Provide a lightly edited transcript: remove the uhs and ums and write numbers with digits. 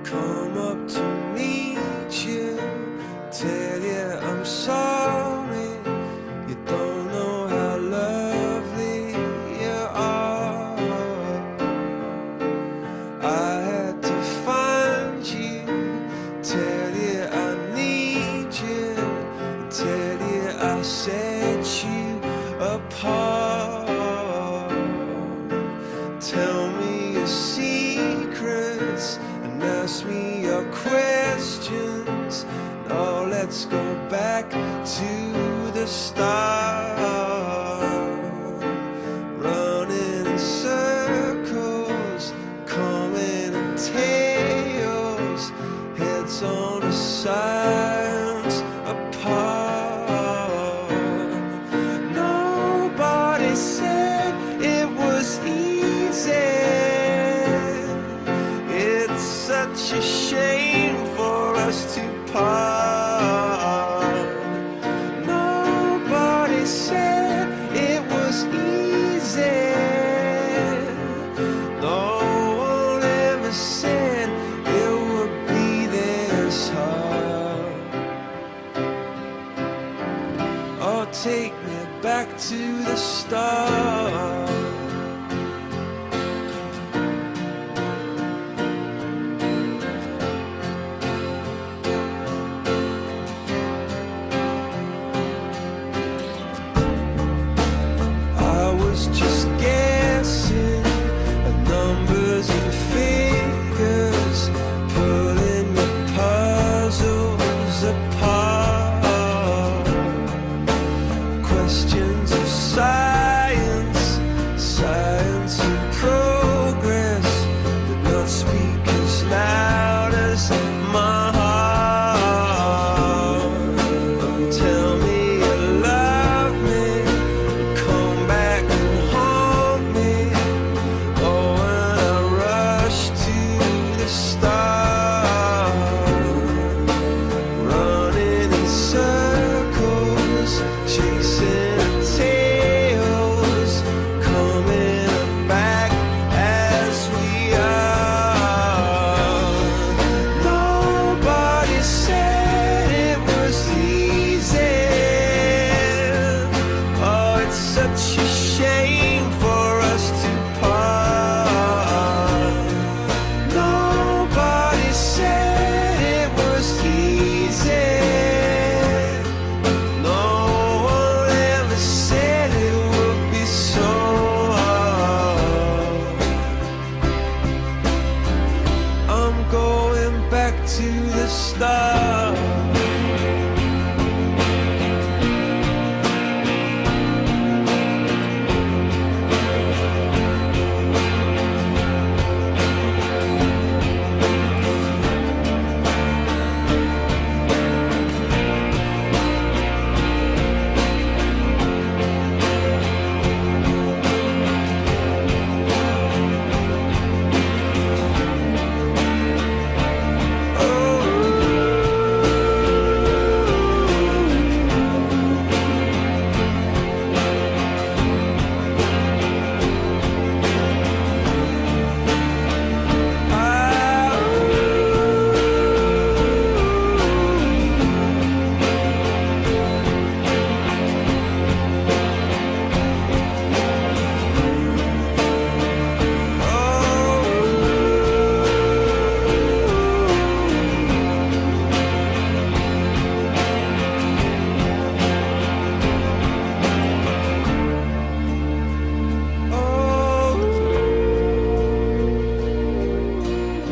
come up to meet you, tell you I'm sorry. You don't know how lovely you are. I had to find you, tell you I need you, tell you I set you apart. Tell me your secrets and ask me your questions. Now let's go back to the start. Running in circles, coming in tails, heads on the sides apart. Nobody said it was easy. It's such a shame for us to part. Nobody said it was easy. No one ever said it would be this hard. Oh, take me back to the start. Just guessing at numbers and figures, pulling the puzzles apart. Questions of science, science and progress, but not speak as loud as my heart. Tell me you love me, come back and haunt me. Oh, when I rush to the start, running in circles, chasing tails, coming back as we are. Nobody said it was easy. Oh, it's such a shame for us to part. Nobody said it was easy. No one ever said it would be so hard. I'm going back to the start.